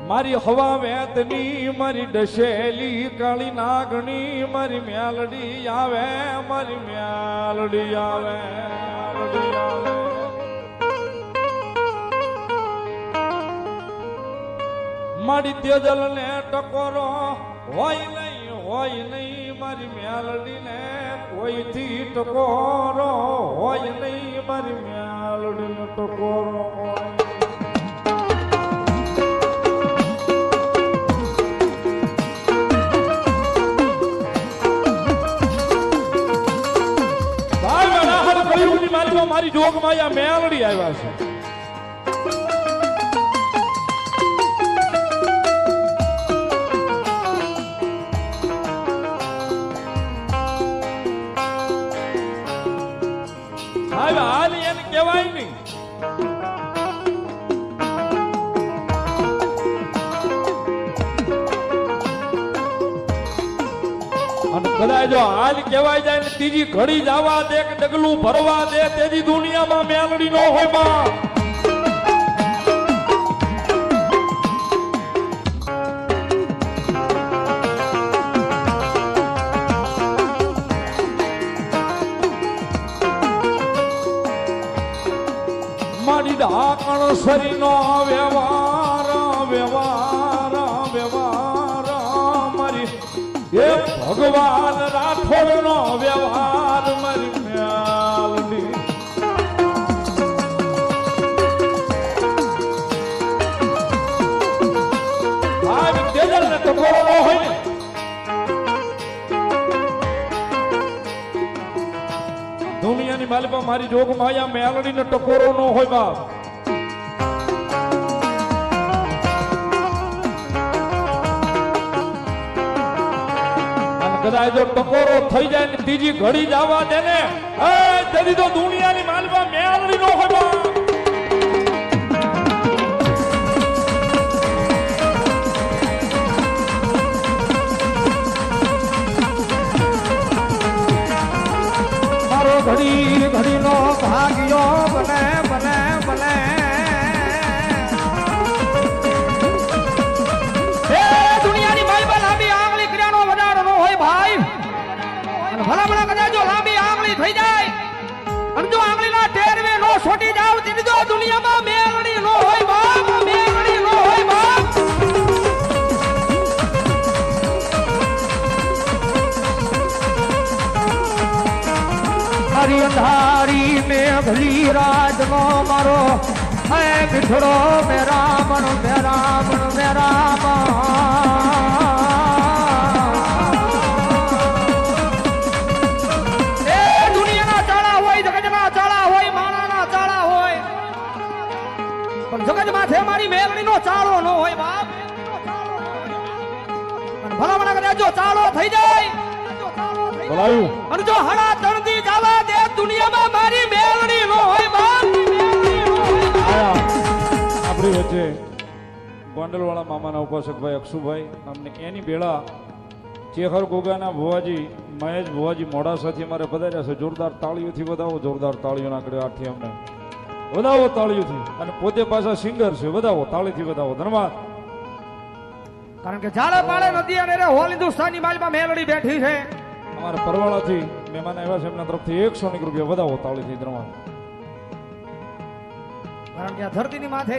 મારી હવા વેતની મારી ડસેલી કાળી નાગણી મારી મેલડી આવે મારી મેલડી આવે મારી તેજલ ને ટકોરો હોય નહીં મારી મેલડી ને કોઈથી ટકોરો હોય નહીં મારી મેલડી ને ટકોરો હોય મારી જોગ માયા મેલડી આવ્યા છે હાલ એને કહેવાય નહીં કદાચ જો હાલ કહેવાય જાય ને ત્રીજી ઘડી જવા દે કે ડગલું ભરવા દે તેજી દુનિયામાં મેલડી નો હોય માં મારી ડાકણ સરીનો વ્યવહાર વ્યવહાર વ્યવહાર મારી એ ભગવાન રાઠોડ નો વ્યવહાર મારી મેલડી હોય દુનિયાની માલિકા મારી જોગ માયા મેલડી ને ટકોરો નો હોય બાપ કદાચ જો ટકોરો થઈ જાય ને ત્રીજી ઘડી જવા દે ને જદી તો દુનિયાની માલવા મેલડી નો હોય મારો ઘડી ઘડી નો ભાગ્યો બને બને બને ભલા કદાચ જો લાંબી આંગળી થઈ જાય અને જો આંગળીના ટેરવે નો છોટી જાવ તો જો દુનિયામાં મેલડી નો હોય બાપ મેલડી નો હોય બાપ મારી અંધારી મેઘલી રાજ નો મારો હે બિઠડો મેરા મન મેરા મન મેરા જગત માથે મારી મેલડી નો ચાળો નો હોય બાપ ભલા મને કદાચ જો ચાળો થઈ જાય અને જો હડા તણતી જવા દે દુનિયામાં મારી મેલડી નો હોય બાપ આપણી વચ્ચે ગોંડલવાળા મામાના ઉપાસક ભાઈ અક્ષુભાઈ અમને એની બેળા ચેહર ગોગાના ભુવાજી મહેશ ભુવાજી મોડાસાથી અમારે પધાર્યા છે જોરદાર તાળીઓથી વધાવો જોરદાર તાળીઓ નાખડે આઠથી અમને વધાવો તાળીઓથી અને પોતે પાછા સિંગર છે વધાવો તાળીથી વધાવો ધન્યવાદ કારણ કે ઝાડા પાળે નદી અને હોલ હિન્દુસ્તાની માલમાં મેલડી બેઠી છે અમારા પરવાળાથી મહેમાન આવ્યા છે એમના તરફથી 100 રૂપિયા વધાવો તાળીથી ધન્યવાદ કારણ કે આ ધરતીની માથે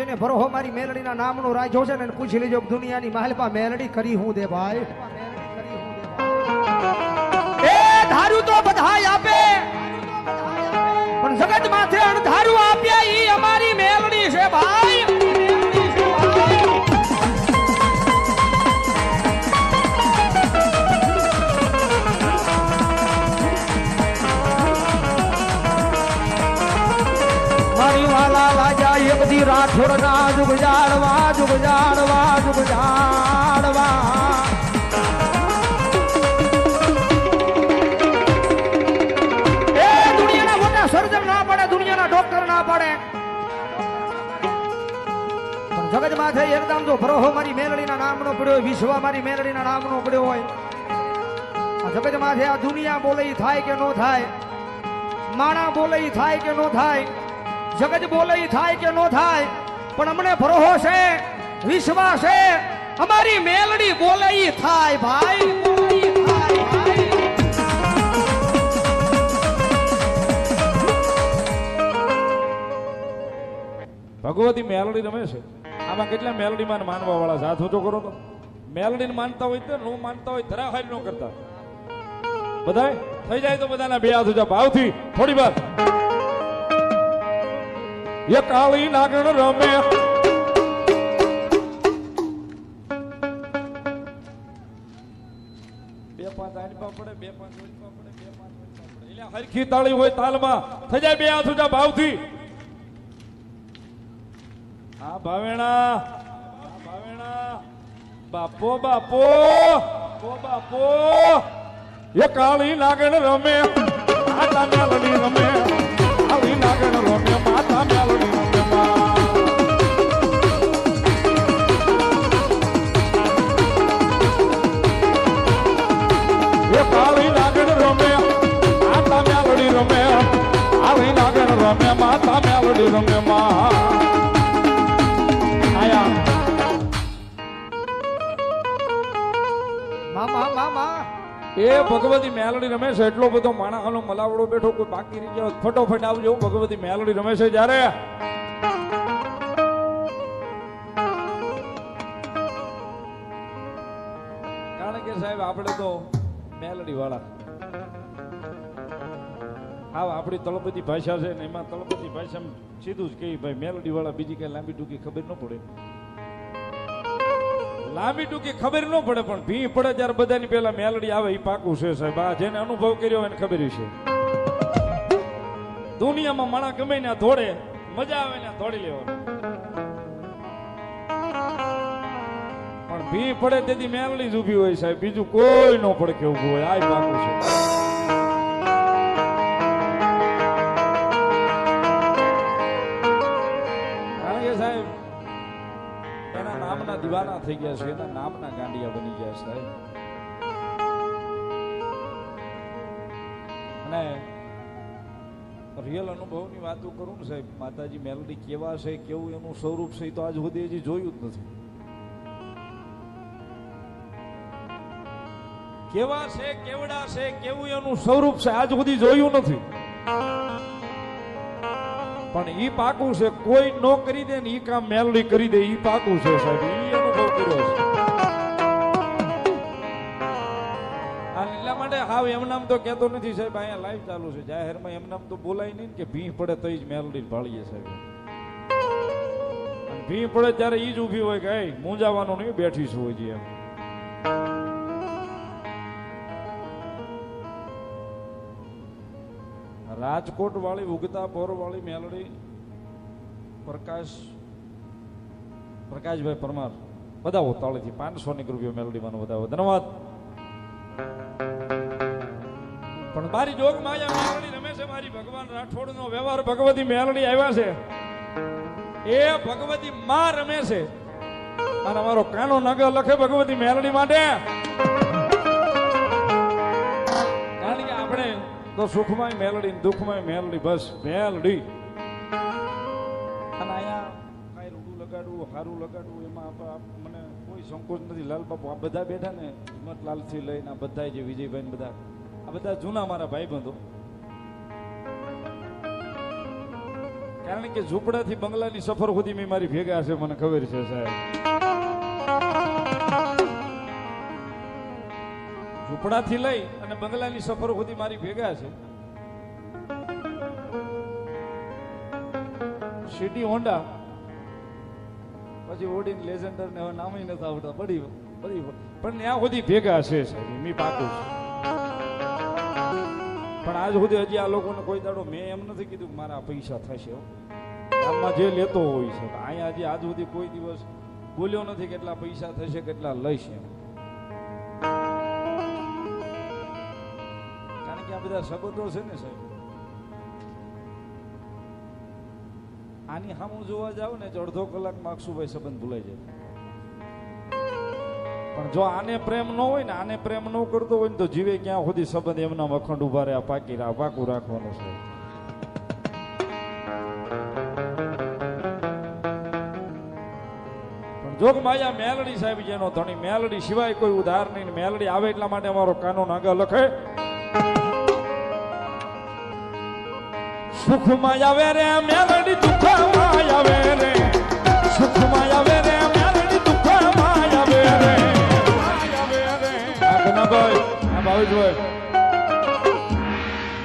જેને ભરોહો મારી મેલડીના નામનો રાજો છે ને પૂછી લેજો દુનિયાની માલમાં મેલડી કરી હું દે ભાઈ એ ધારું તો બધાય આપે પણ જગત માથે અણધારું આપ્યા ઈ અમારી મેલડી છે ભાઈ મારી વાલા રાજા એક દી રાઠોડ ના જુગ જાડવા જુગ જાડવા જુગ જાડવા સર્જન ના પડે દુનિયાના ડોક્ટર ના પડે પણ જગત માથે એકદમ જો ભરોહો મારી મેલડીના નામનો પડ્યો વિશ્વ મારી મેલડીના નામનો પડ્યો હોય આ જગત માથે આ દુનિયા બોલે થાય કે નો થાય માણા બોલે થાય કે નો થાય જગત બોલે થાય કે નો થાય પણ અમને ભરોહો છે વિશ્વાસ છે અમારી મેલડી બોલે ઈ થાય ભાઈ, બોલે ઈ થાય ભાઈ. ભગવતી મેલડી રમે છે. આમાં કેટલા મેલડીમાં માનવા વાળા છે? હાથ ઊંચો કરો તો. મેલડીને માનતા હોય તો નો માનતા હોય ધરા હારી નો કરતા. બધાય થઈ જાય તો બધાના બે હાથ ઊંચા ભાવથી થોડી વાર. એ કાળી નાગણ રમે બે પાંચ આડપા પડે, બે પાંચ ઓળપા પડે, બે પાંચ ઓળપા પડે. એટલે હરખી તાળી હોય તાલમાં થઈ જાય બે હાથ ઊંચા ભાવથી. હા ભાવેણા, ભાવેણા, બાપો બાપો બાપો. એ કાળી નાગણ રમે માતા મેલડી રમે, કાળી નાગણ રમે માતા મેલડી રમે. એ કાળી નાગણ રમે માતા મેલડી રમે, કાળી નાગણ રમે માતા મેલડી રમે. મામા મામા એ ભગવતી મેલડી રમે છે. એટલો બધો માણસનો મલાવડો બેઠો કોઈ બાકી રહી ગયો ફટોફટ આવજો. ભગવતી મેલડી રમે છે જ્યારે કારણ કે સાહેબ આપણે તો મેલડી વાળા હા આપણી તળપદી ભાષા છે ને એમાં તળપદી ભાષામાં સીધું જ કહી ભાઈ મેલડી વાળા બીજી કઈ લાંબી ટૂંકી ખબર ન પડે. લાંબી ટૂંકી ખબર ન પડે પણ ભી પડે ત્યારે બધાની પેલા મેલડી આવે એ પાકું છે સાહેબ. આ જેને અનુભવ કર્યો એને ખબર છે. દુનિયામાં માણા ગમે ને દોડે, મજા આવે ને દોડી લેવાનું, પણ ભી પડે તેથી મેલડી જ ઊભી હોય સાહેબ. બીજું કોઈ ન પડે કે ઊભું હોય. આ પાકું છે. કારણ કે સાહેબ એના નામના દીવાના થઈ ગયા છે, એના નામના ગાંડિયા બની ગયા છે. અને રિયલ અનુભવની વાતો કરું ને સાહેબ, માતાજી મેલડી કેવા છે, કેવું એનું સ્વરૂપ છે, તો આજ સુધી હજી જોયું જ નથી. કેવા છે, કેવડા છે, કેવું એનું સ્વરૂપ છે, આજ સુધી જોયું નથી. પણ ઈ પાકું છે કોઈ નો કરી દે ને ઈ કામ મેલડી કરી દે. ઈ પાકું છે સાહેબ. ઈ અનુભવ કર્યો છે. આ લીલા માટે હાવ એમ નામ તો કેતો નથી સાહેબ. અહીંયા લાઈવ ચાલુ છે જાહેરમાં. એમ નામ તો બોલાય નહીં કે ભી પડે તો જ મેલડી ભાળીએ સાહેબ. અને ભી પડે ત્યારે ઈ જ ઊભી હોય કે મૂંઝાવાનું નહીં, બેઠી છું હજી એમ. રાજકોટ વાળી ઉગતા પોર વાળી મેલડી પ્રકાશભાઈ પરમાર બધાઓ તાળીથી 500 રૂપિયા મેલડી માનો બધાઓ ધન્યવાદ. પણ મારી જોગ માયા મેલડી રમે છે. મારી ભગવાન રાઠોડ નો વ્યવહાર ભગવતી મેલડી આવ્યા છે. એ ભગવતી માં રમે છે અને મારો કાનો નગ લખે ભગવતી મેલડી માટે. કારણ કે આપણે તો સુખમાં મેલડી, દુઃખમાં મેલડી, બસ મેલડી. અને અહીંયા કાંઈ રૂડું લગાડવું, સારું લગાડવું એમાં મને કોઈ સંકોચ નથી. લાલ બાપુ આ બધા બેઠા ને હિંમતલાલથી લઈને આ બધા જે વિજયભાઈ બધા આ બધા જૂના મારા ભાઈબંધો. કારણ કે ઝૂંપડાથી બંગલાની સફર સુધી મેં મારી ભેગા છે, મને ખબર છે સાહેબ. ઝૂંપડાથી લઈ અને બંગલાની સફર સુધી મારી ભેગા છે. સિટી હોન્ડા પછી ઓડીન લેજેન્ડર ને નામ નથી આવડતા બધી બધી પણ ત્યાં સુધી ભેગા છે સાહેબ. મી પાકું છે. પણ આજ સુધી હજી આ લોકોને કોઈ દાડો મેં એમ નથી કીધું કે મારા પૈસા થશે. ગામમાં જે લેતો હોય છે અહીંયા હજી આજ સુધી કોઈ દિવસ બોલ્યો નથી કેટલા પૈસા થશે, કેટલા લઈશ એમ. કારણ કે આ બધા સંબંધો છે ને સાહેબ. આની સામું જોવા જાવ ને તો અડધો કલાકમાં અક્ષુભાઈ સંબંધ ભૂલાઈ જાય. પણ જો આને પ્રેમ ન હોય ને, આને પ્રેમ ન કરતો હોય ને તો જીવે ક્યાં સુધી સંબંધ એમના અખંડ ઉભા રહે. પાકું રાખવાનું છે. પણ જોગમાયા મેલડી સાહેબ જેનો ધણી, મેલડી સિવાય કોઈ ઉધાર નહીં. મેલડી આવે એટલા માટે અમારો કાનૂન આગળ લખે. સુખમાં આવે રે મેલડી, દુઃખમાં આવે રે. સુખમાં આવે રે મેલડી, દુઃખમાં આવે રે. આ કનાભાઈ, આ ભાવેશભાઈ.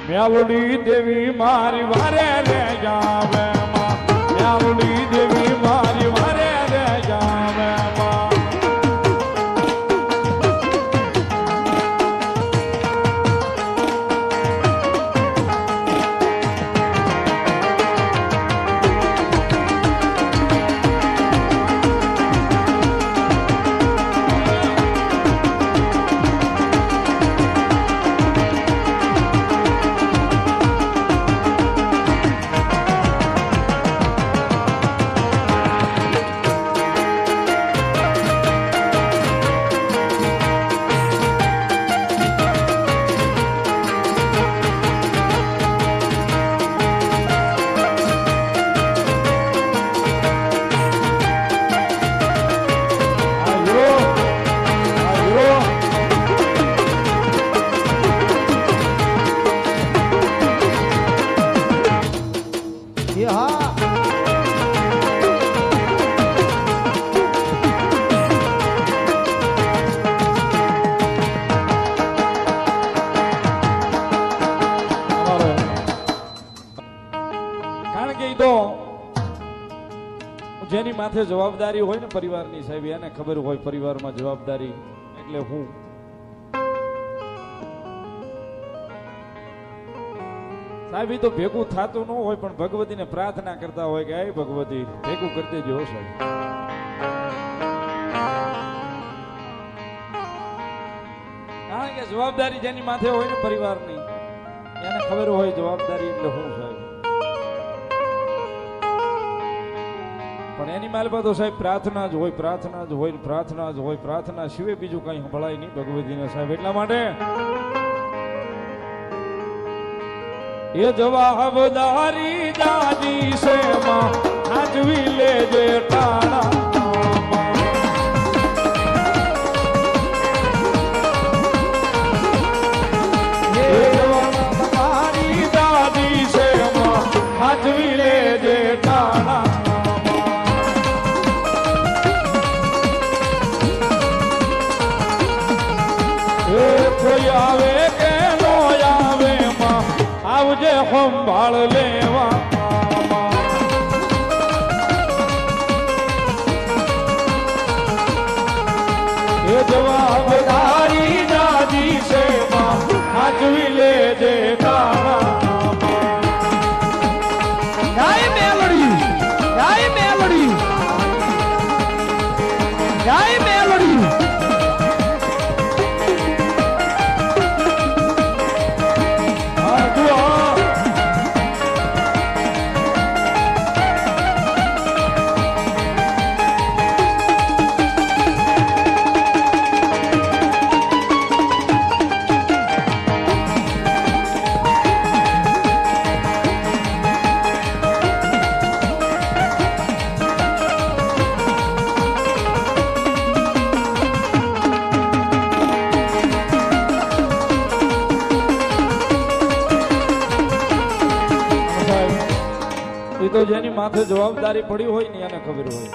મેલડી દેવી મારી વારે રે જાવે માં. મેલડી દેવી મારી વારે રે જાવે માં. જેની માથે જવાબદારી હોય ને પરિવારની, સાહેબ એને ખબર હોય પરિવારમાં જવાબદારી એટલે હું. સાહેબ એ તો ભેગું થતું ન હોય પણ ભગવતીને પ્રાર્થના કરતા હોય કે હે ભગવતી ભેગું કરી દેજો સાહેબ. કારણ કે જવાબદારી જેની માથે હોય ને પરિવારની, એને ખબર હોય જવાબદારી એટલે હું સાહેબ. પણ એની માલપા તો સાહેબ પ્રાર્થના જ હોય, પ્રાર્થના જ હોય, પ્રાર્થના જ હોય. પ્રાર્થના સિવાય બીજું કઈ સંભળાય નહીં ભગવતીને સાહેબ. એટલા માટે એ જવાબદારી દાદી છે માં, આજવી લેજે ટાણા. એ જવાબદારી દાદી છે માં, આજવી લેજે ટાણા. કોઈ આવે કે નો આવે માં, આવજે સંભાળ લેવા. એ જવાબદારી દાદી છે માં, આજવી લેજે તારા. જય મેલડી, જય મેલડી, જય મેલડી. એ તો જેની માથે જવાબદારી પડી હોય ને એને ખબર હોય.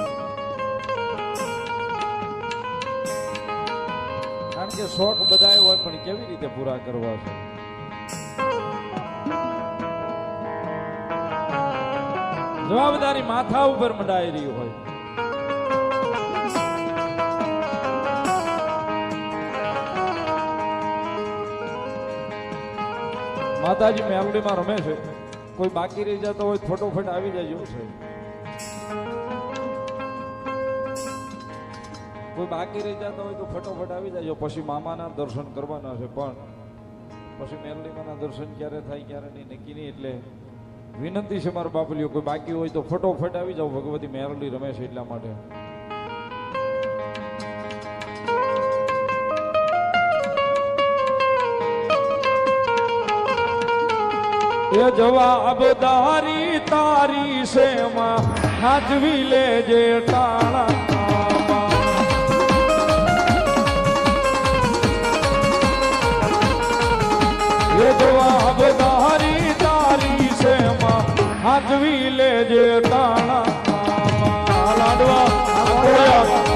કારણ કે શોખ બધાય હોય પણ કેવી રીતે પૂરા કરવા છે. જવાબદારી માથા ઉપર મંડાઈ રહી હોય. માતાજી મેલડીમાં રમે છે. કોઈ બાકી રહી જતો હોય ફટોફટ આવી જાય છે. કોઈ બાકી રહી જતો હોય તો ફટોફટ આવી જાય. પછી મામાના દર્શન કરવાના છે પણ પછી મેલડીમાના દર્શન ક્યારે થાય ક્યારે નહીં નક્કી નહીં. એટલે વિનંતી છે મારા બાપલીઓ, કોઈ બાકી હોય તો ફટોફટ આવી જાવ. ભગવતી મેલડી રમે છે એટલા માટે. એ જવાબદારી તારી છે માં, હાજવી લેજે ટાણા. જે તાણા લાડવા આખોયા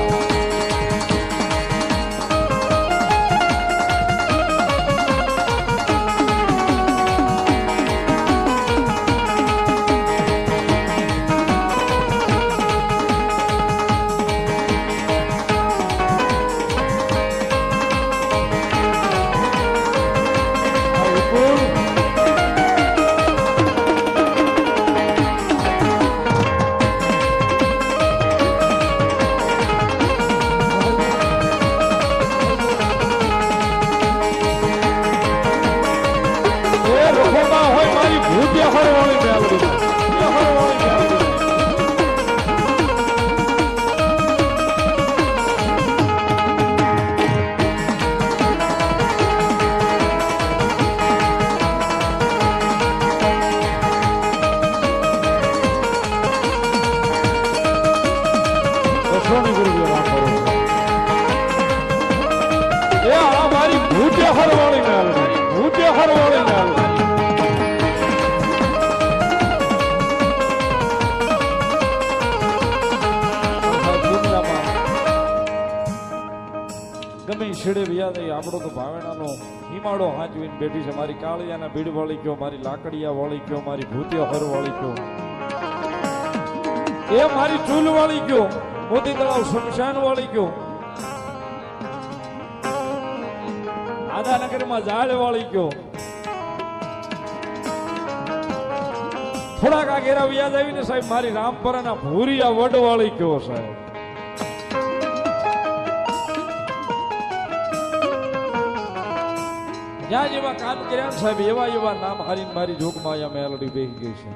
ગમે છેડે વ્યાદ આપણો તો ભાવેણાનો હિમાડો હાંચવીને બેઠી છે. મારી કાળિયાના ભીડ વાળી કયો, મારી લાકડિયા વાળી કયો, મારી ભૂતિયા હર વાળી કયો, એ મારી ચૂલ વાળી કયો, મોતી તળાવ શમશાન વાળી કયો, આદાનગરમાં ઝાડ વાળી કયો, થોડાક આગેરા વ્યાજ આવીને સાહેબ મારી રામપરાના ભૂરિયા વડ વાળી કયો સાહેબ. જ્યાં જેવા કામ કર્યા સાહેબ એવા એવા નામ હારીને મારી જોગમાં અહીંયા મેલડી બેસી ગઈ છે.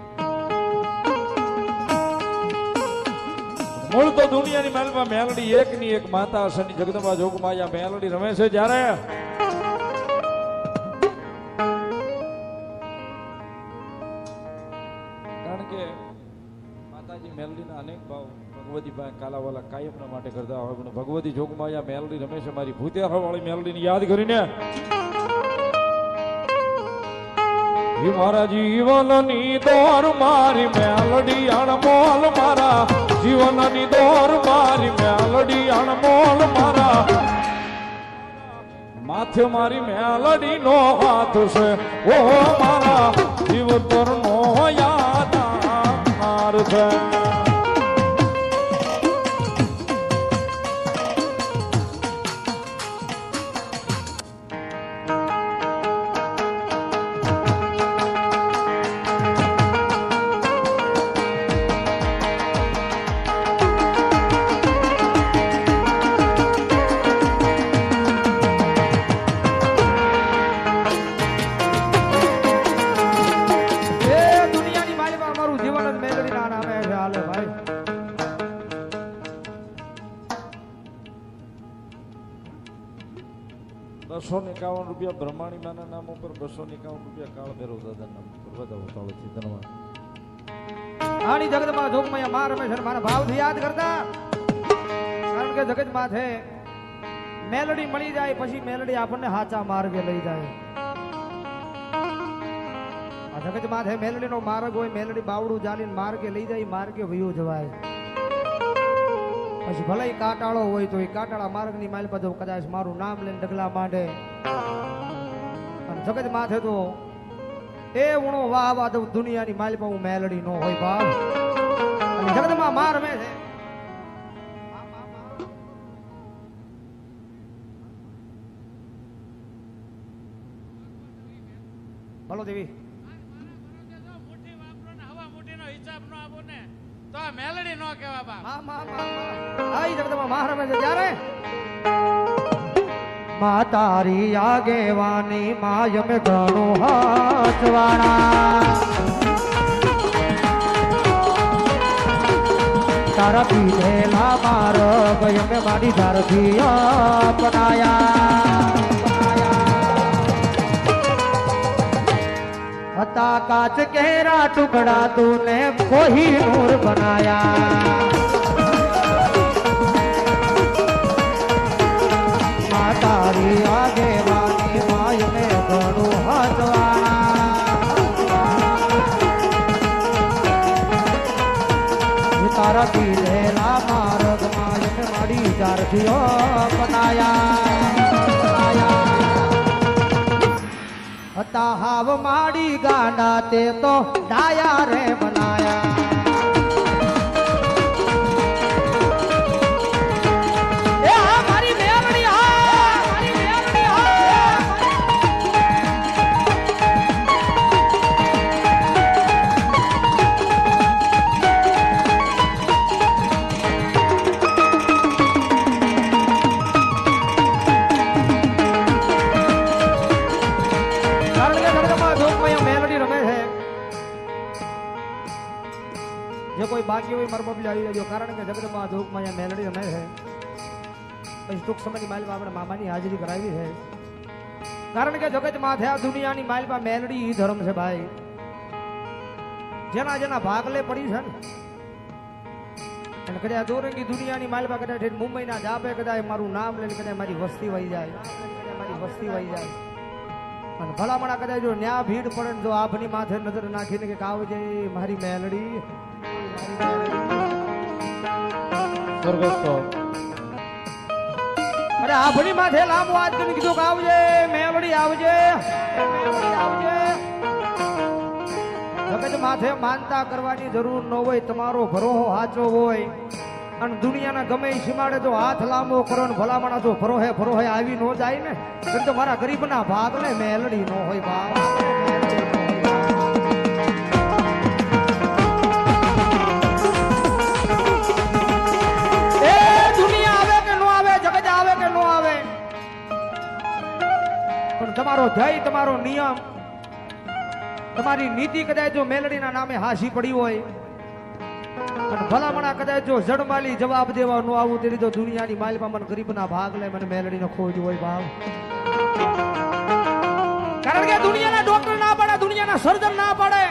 મૂળ તો દુનિયાની મહેલમાં મેલડી એકની એક માતા હશની જગદંબા જોગમાં અહીંયા મેલડી રમે છે. જ્યારે કારણ કે માતાજી મેલડીના અનેક ભાવ ભગવતી પાસે કાલાવાલા કાયમના માટે કરતા હોય, પણ ભગવતી જોગમાં અહીંયા મેલડી રમે છે. મારી ભૂતિયા વાળી મેલડીને યાદ કરીને મારા જીવનની દોર મારી મેલડી અણમોલ, મારા જીવનની દોર મારી મેલડી અણમોલ, મારા માથે મારી મેલડી નો હાથ છે. ઓ મારા જીવતર નો યાદ છે. ₹251 બ્રહ્માણી માના નામ ઉપર, ₹251 કાળ ભૈરવ દાદા નામ ઉપર. વધાવો તાળથી ધન્યવાદ. આની જગતમાં જોગમૈયા માં રમે છે, મારા ભાવથી યાદ કરતા. કારણ કે જગત માથે મેલડી મળી જાય પછી મેલડી આપણને હાચા માર્ગે લઈ જાય. આ જગત માથે મેલડીનો માર્ગ હોય, મેલડી બાવડું જાલીને માર્ગે લઈ જાય, માર્ગે વયો જવાય. પછી ભલે કાટાળો હોય તો એ કાટાળા માર્ગની માલ પર કદાચ મારું નામ લઈને ડગલા માંડે. અને જગત માથે તો એ ઉણો વાહ વાહ દુનિયાની માલ પર હું મેલડી નો હોય બાપ. અને જગતમાં માર રમે છે. બોલો દેવી મેલડી નો કેવા બા. આઈ જગતમાં માર રમે છે. જ્યારે મા તારી આગેવાની માય મે ઘણું હાચવાણા, તારા પીધેલા માર્ગ મેં મારી ધારથી અપનાયા. હતા કાચ કેરા ટુકડા તूने कोही नूर बनाया. माँ तारी आगेवानी माय में घणું હાચવાણા. તારા પીધેલા માર્ગમાં એને માડી ચારથીઓ પતાયા હતા હાવ માડી ગાંડા તે તો ડાયા રે બનાયા જે કોઈ બાકી હોય મારા બબલી આવી જજો કારણ કે જગતમાં ધૂપમાં અહીંયા મેલડી રમે છે પછી ટૂંક સમયની માલિકા આપણે મામાની હાજરી કરાવી છે કારણ કે જગતમાં થયા દુનિયાની માલિકા મેલડી ઈ ધર્મ છે ભાઈ જેના જેના ભાગલે પડી છે ને અને કદાચ દોરંગી દુનિયાની માલિકા કદાચ મુંબઈના જાપે કદાચ મારું નામ લઈને કદાચ મારી વસ્તી વહી જાય અને ભલામણા કદાચ જો ન્યા ભીડ પડે ને જો આભની માથે નજર નાખીને કે આવજે મારી મેલડી અરે આભની માથે લાંબુ હાથ કરીને કીધું કે આવજે મેલડી આવજે જગત માથે માનતા કરવાની જરૂર ન હોય તમારો ભરોહો સાચો હોય અને દુનિયાના ગમે સીમાડે જો હાથ લાંબો કરો ને ભલામણા જો ભરોહે આવી ન જાય ને તો મારા ગરીબના ભાગને મેલડી ન હોય બાપ તમારો ધ્યેય તમારો નિયમ તમારી નીતિ કદાચ જો મેલડીના નામે હાસી પડી હોય અને ભલામણા કદાચ જો જડમાલી જવાબ દેવા ન આવું તેની તો દુનિયાની માલિકા મને ગરીબના ભાગ લે મને મેલડીનો ખોજ હોય ભાવ કારણ કે દુનિયાના ડોક્ટર ના પાડે દુનિયાના સર્જન ના પાડે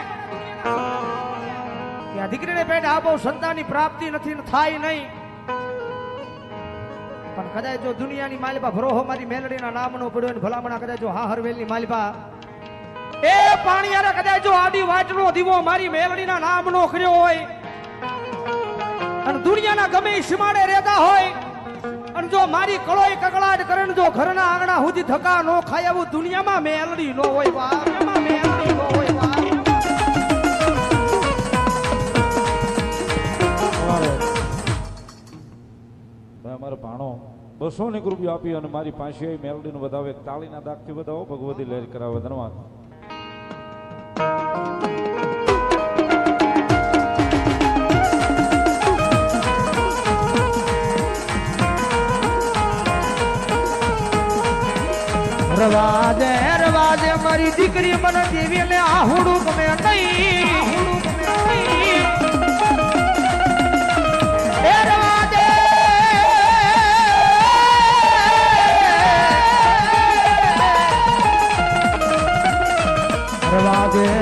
કે આ દીકરીને પેટ આપો સંતાનની પ્રાપ્તિ નથી ને થાય નહીં પણ કદાચ જો દુનિયાની માલિકા ભરોહો મારી મેલડીના નામનો પડ્યો ને ભલામણા કદાચ જો હા હરવેલની માલિકા એ પાણીયારા કદાચ જો આડી વાટનો દીવો મારી મેલડીના નામનો કર્યો હોય અને દુનિયાના ગમે સીમાડે રહેતા હોય અને જો મારી કળોય કકળાટ કરે ને જો ઘરના આંગણા સુધી ધક્કા નો ખાય એવું દુનિયામાં મેલડી નો હોય બાપ એમાં મેલડી નો હોય બાપ અમારો ભાણો 200 રૂપિયા આપી અને મારી પાસે મેલડીનું વધાવો એક તાળીના દાગથી વધાવો ભગવતી લહેર કરાવે ધન્યવાદ રવાજે મારી દીકરી મને દેવી ને આહુડું ગમે નહીં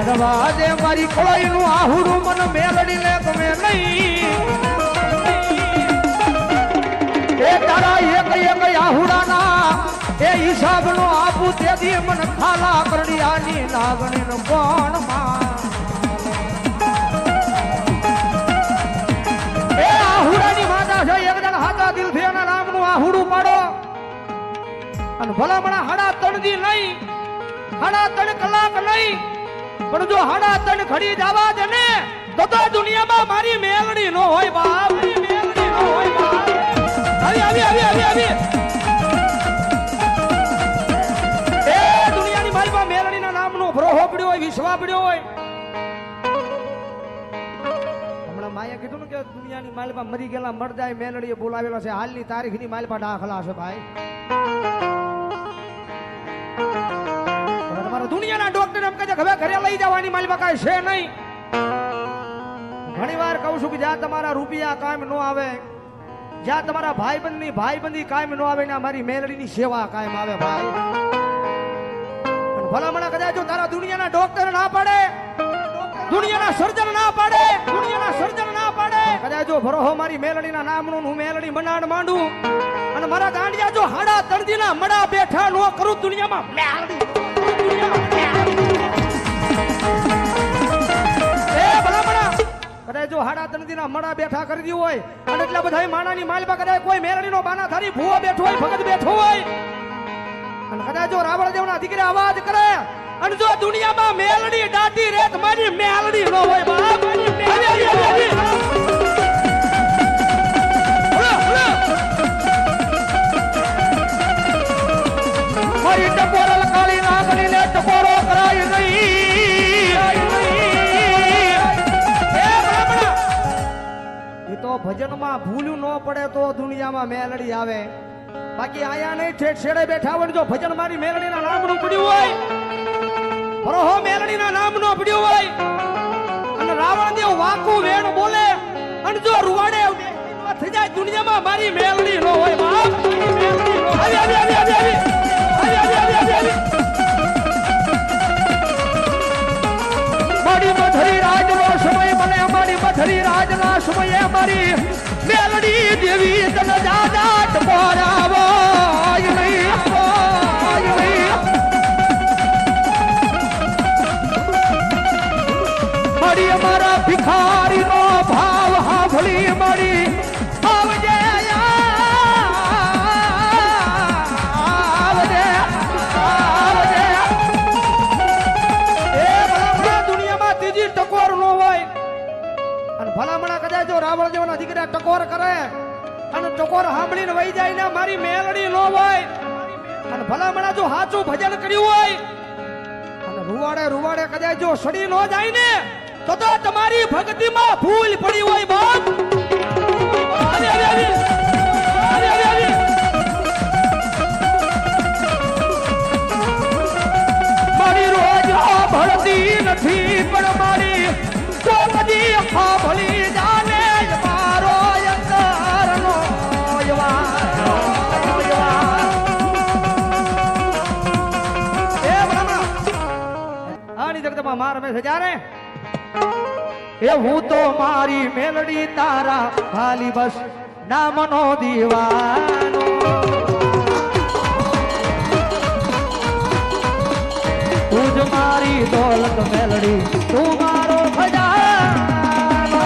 રવાજે મારી કોળઈ નું આહુડું મને મેલડી ને ગમે નહીં એ તારા એક આહુડાના એ હિસાબ નો આપું તેથી મને ખાલા કરડિયાની લાગણી નો કોણ એ આહુડાની માતા છે એકદમ હાથા દિલ થી એના નામ નું આહુડું પાડો અને ભલામણા 3.5 દી નહીં 3.5 કલાક નહીં પણ જો 3.5 ઘડી જવા દે ને તો દુનિયામાં મારી મેલડી નો હોય બાપ મેલડી નો હોય બાપ આવી એ દુનિયાની માલમાં મેલડીના નામનો ભરોહો પડ્યો હોય વિશ્વાસ પડ્યો હોય હમણાં માયા કીધું ને કે દુનિયાની માલમાં મરી ગયેલા મરદાય મેલડીએ બોલાવેલો છે હાલની તારીખની માલમાં દાખલા છે ભાઈ દુનિયાના ડોક્ટર એમ કહે છે હવે ઘરે લઈ જવાની માલમાં કાંઈ છે નહીં ઘણી વાર કહું છું કે જ્યાં તમારા રૂપિયા કામ ન આવે જ્યાં તમારા ભાઈબંધની ભાઈબંધી કાયમ ન આવે ને મારી મેલડીની સેવા કાયમ આવે ભાઈ ભલામણા કદાચ જો તારા દુનિયાના ડોક્ટર ના પાડે દુનિયાના સર્જન ના પાડે કદાચ જો ભરોહો મારી મેલડીના નામનું હું મેલડી મનાડ માંડું અને મારા ગાંડિયા જો 3.5 દીના મડા બેઠા નો કરું દુનિયામાં મેલડી કદાચ જો હાડા તનદીના મડા બેઠા કરી દીધું હોય અને એટલા બધા માણાની માલપા કદાચ કોઈ મેરડીનો બાના થારી ભૂવો બેઠો હોય ભગત બેઠો હોય અને કદાચ જો રાવણ દેવના દીકરા અવાજ કરે અને જો દુનિયામાં મેલડી દાટી રે તમારી મેલડી નો હોય બાપ મારી મેલડી મારી ટકોરલ કાળી નાગની ને ટકોરો કરાય નહીં એ તો ભજનમાં ભૂલ્યું ન પડે તો દુનિયામાં મેલડી આવે બાકી આયા નહીં ઠેઠ છેડે બેઠા હોય જો ભજન મારી મેલડીના નામનું પડ્યું હોય બરોહો મેલડીના નામનો પડ્યું હોય અને રાવણ દેવ વાકું વેણ બોલે અને જો રૂવાડે થઈ જાય દુનિયામાં મારી મેલડી નો હોય બાપ મારી મેલડી નો આવી આવી આવી આવી આવી મારી મધરી રાજનો સમય મને અમારી મધરી રાજના સમયે અમારી મેલડી દેવી તન જાજાટ પોરાવો મારી અમારા ભિખારી નો ભાવ હાભળી મારી આવજે આવજે આવજે એ ભલામણા દુનિયામાં ત્રીજી ટકોર નો હોય અને ભલામણા કદાચ જો રાવણ દેવના દીકરા ટકોર કરે અને ટકોર સાંભળીને વહી જાય ને મારી મેલડી નો હોય અને ભલામણા જો સાચું ભજન કર્યું હોય અને રૂવાડે કદાચ જો સડી નો જાય ને તો તમારી ભક્તિમાં ભૂલ પડી હોય બાપ આવી આવી આવી આવી આવી આવી મારી રોજ ભળતી નથી પણ મારી ચોપડી સાંભળી જાને મારો અંતરનો આની જગતમાં માર મેં સજારે એ હું તો મારી મેલડી તારા ખાલી બસ નામનો દીવાનો તું જ મારી દોલત મેલડી તું મારો ખજાનો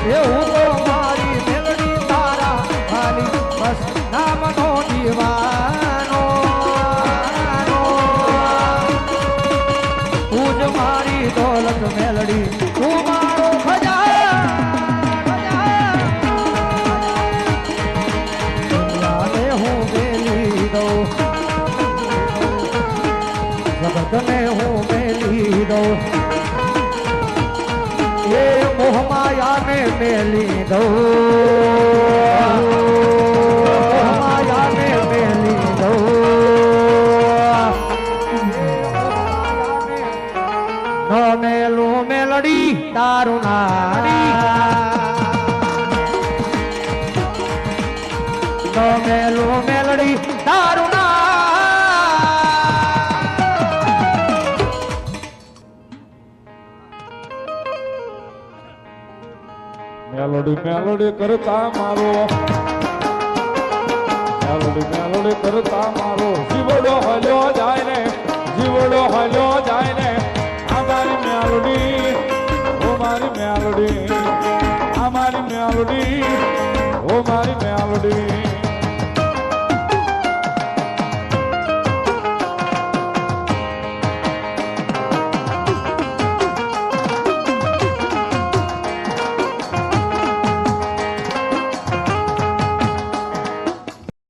એ હું તો મારી મેલડી તારા ખાલી બસ નામનો દીવાનો મારી દોલત મેલડી તું મારો ખજાને હું મેલી દઉં જગતને હું મેલી દઉં એ મોહમાયાને મેલી દઉં મોહમાયાને મેલી દઉં મેલું મેલડી તારું ના મેલું મેલડી તારું ના મેલોડી મેલોડી કરતા મારો મેલોડી કરતા મારો જીવડો હલ્યો જાય ને જીવડો હલ્યો જાય ને અમારી મેલોડી ઓ મારી મેલોડી અમારી મેલોડી ઓ મારી મેલોડી